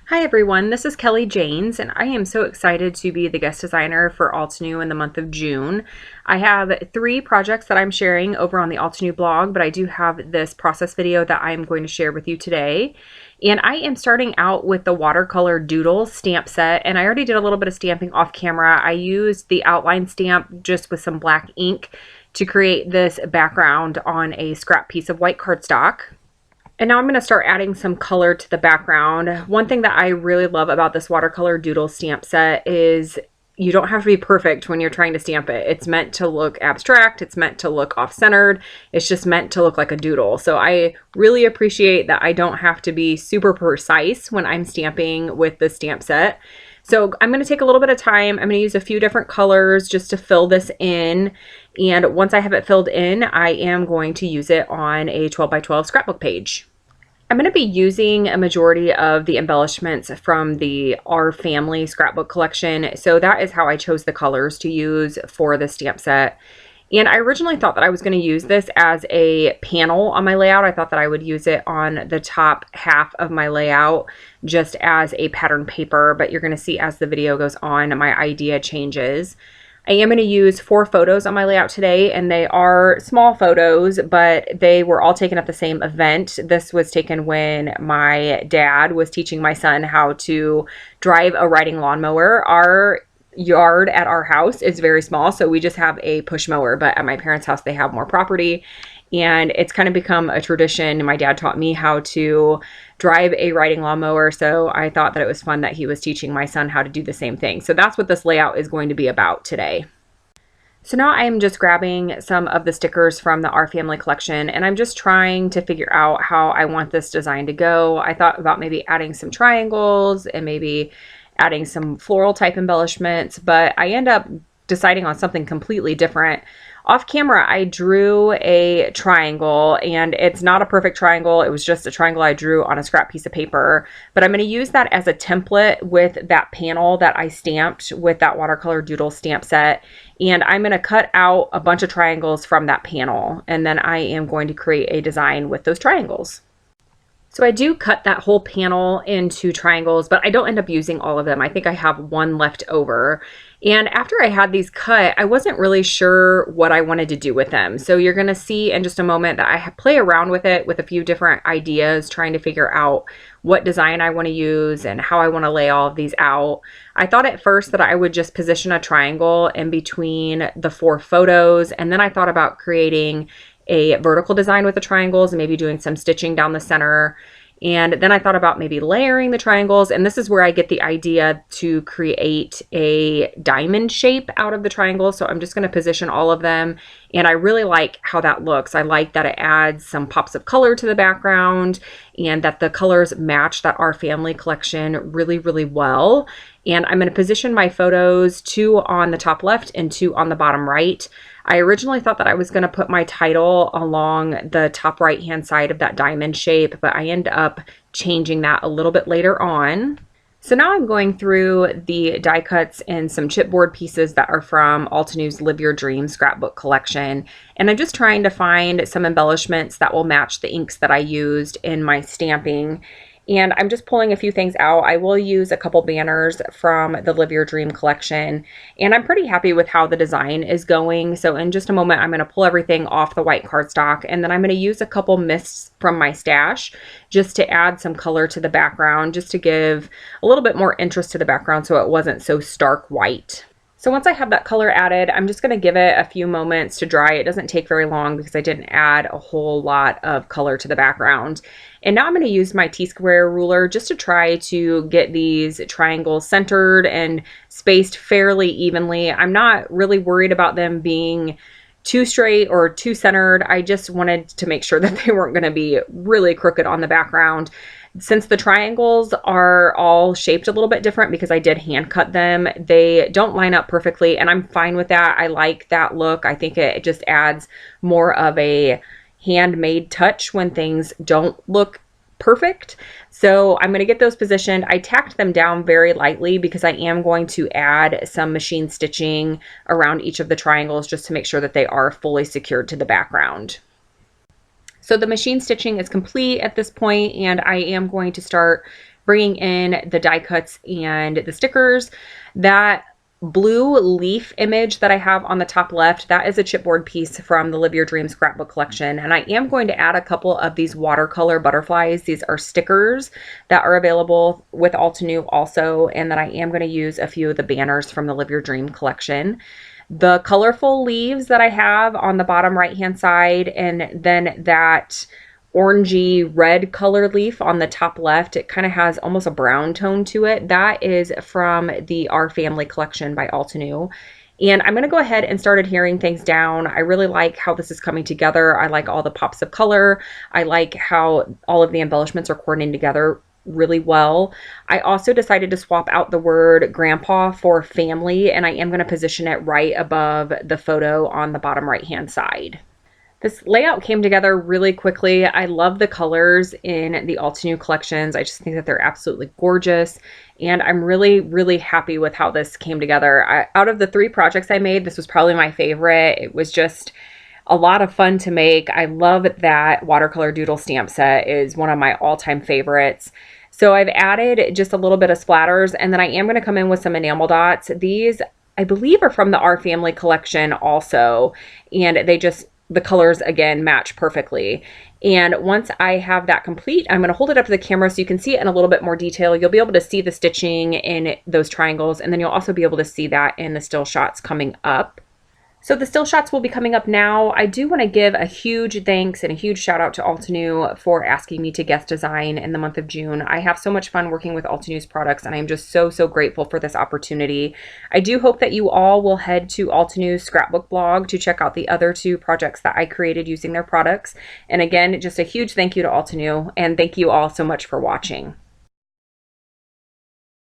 Hi everyone, this is Kelly Janes, and I am so excited to be the guest designer for Altenew in the month of June. I have 3 projects that I'm sharing over on the Altenew blog, but I do have this process video that I'm going to share with you today. And I am starting out with the watercolor doodle stamp set, and I already did a little bit of stamping off camera. I used the outline stamp just with some black ink to create this background on a scrap piece of white cardstock. And now I'm going to start adding some color to the background. One thing that I really love about this watercolor doodle stamp set is you don't have to be perfect when you're trying to stamp it. It's meant to look abstract. It's meant to look off-centered. It's just meant to look like a doodle. So I really appreciate that I don't have to be super precise when I'm stamping with the stamp set. So I'm going to take a little bit of time. I'm going to use a few different colors just to fill this in. And once I have it filled in, I am going to use it on a 12 by 12 scrapbook page. I'm going to be using a majority of the embellishments from the Our Family scrapbook collection. So that is how I chose the colors to use for the stamp set. And I originally thought that I was going to use this as a panel on my layout. I thought that I would use it on the top half of my layout just as a pattern paper, but you're going to see as the video goes on, my idea changes. I am going to use 4 photos on my layout today, and they are small photos, but they were all taken at the same event. This was taken when my dad was teaching my son how to drive a riding lawnmower. Our yard at our house is very small, so we just have a push mower, but at my parents' house they have more property, and it's kind of become a tradition. My dad taught me how to drive a riding lawnmower, so I thought that it was fun that he was teaching my son how to do the same thing. So that's what this layout is going to be about today. So now I'm just grabbing some of the stickers from the Our Family collection, and I'm just trying to figure out how I want this design to go. I thought about maybe adding some triangles and maybe adding some floral type embellishments, but I end up deciding on something completely different. Off camera, I drew a triangle, and it's not a perfect triangle. It was just a triangle I drew on a scrap piece of paper, but I'm going to use that as a template with that panel that I stamped with that watercolor doodle stamp set. And I'm going to cut out a bunch of triangles from that panel, and then I am going to create a design with those triangles. So I do cut that whole panel into triangles, but I don't end up using all of them. I think I have one left over. And after I had these cut, I wasn't really sure what I wanted to do with them. So you're going to see in just a moment that I play around with it with a few different ideas, trying to figure out what design I want to use and how I want to lay all of these out. I thought at first that I would just position a triangle in between the 4 photos, and then I thought about creating a vertical design with the triangles and maybe doing some stitching down the center. And then I thought about maybe layering the triangles, and this is where I get the idea to create a diamond shape out of the triangles. So I'm just going to position all of them, and I really like how that looks. I like that it adds some pops of color to the background and that the colors match that Our Family collection really, really well. And I'm going to position my photos 2 on the top left and 2 on the bottom right. I originally thought that I was going to put my title along the top right hand side of that diamond shape, but I end up changing that a little bit later on. So now I'm going through the die cuts and some chipboard pieces that are from Altenew's Live Your Dream scrapbook collection. And I'm just trying to find some embellishments that will match the inks that I used in my stamping. And I'm just pulling a few things out. I will use a couple banners from the Live Your Dream collection, and I'm pretty happy with how the design is going. So in just a moment, I'm going to pull everything off the white cardstock, and then I'm going to use a couple mists from my stash just to add some color to the background, just to give a little bit more interest to the background so it wasn't so stark white. So once I have that color added, I'm just going to give it a few moments to dry. It doesn't take very long because I didn't add a whole lot of color to the background. And now I'm going to use my T-square ruler just to try to get these triangles centered and spaced fairly evenly. I'm not really worried about them being too straight or too centered. I just wanted to make sure that they weren't going to be really crooked on the background. Since the triangles are all shaped a little bit different because I did hand cut them, they don't line up perfectly, and I'm fine with that. I like that look. I think it just adds more of a handmade touch when things don't look perfect. So I'm going to get those positioned. I tacked them down very lightly because I am going to add some machine stitching around each of the triangles just to make sure that they are fully secured to the background. So the machine stitching is complete at this point, and I am going to start bringing in the die cuts and the stickers. That blue leaf image that I have on the top left, that is a chipboard piece from the Live Your Dream scrapbook collection. And I am going to add a couple of these watercolor butterflies. These are stickers that are available with Altenew also, and then I am going to use a few of the banners from the Live Your Dream collection. The colorful leaves that I have on the bottom right hand side, and then that orangey red color leaf on the top left, it kind of has almost a brown tone to it. That is from the Our Family collection by Altenew. And I'm going to go ahead and start adhering things down. I really like how this is coming together. I like all the pops of color. I like how all of the embellishments are coordinating together really well. I also decided to swap out the word grandpa for family, and I am going to position it right above the photo on the bottom right hand side. This layout came together really quickly. I love the colors in the Altenew collections. I just think that they're absolutely gorgeous. And I'm really, really happy with how this came together. Out of the 3 projects I made, this was probably my favorite. It was just a lot of fun to make. I love that watercolor doodle stamp set is one of my all-time favorites. So I've added just a little bit of splatters, and then I am going to come in with some enamel dots. These, I believe, are from the Our Family collection also, and the colors again match perfectly. And once I have that complete, I'm going to hold it up to the camera so you can see it in a little bit more detail. You'll be able to see the stitching in those triangles, and then you'll also be able to see that in the still shots coming up. So the still shots will be coming up now. I do want to give a huge thanks and a huge shout out to Altenew for asking me to guest design in the month of June. I have so much fun working with Altenew's products, and I am just so, so grateful for this opportunity. I do hope that you all will head to Altenew Scrapbook Blog to check out the other 2 projects that I created using their products. And again, just a huge thank you to Altenew, and thank you all so much for watching.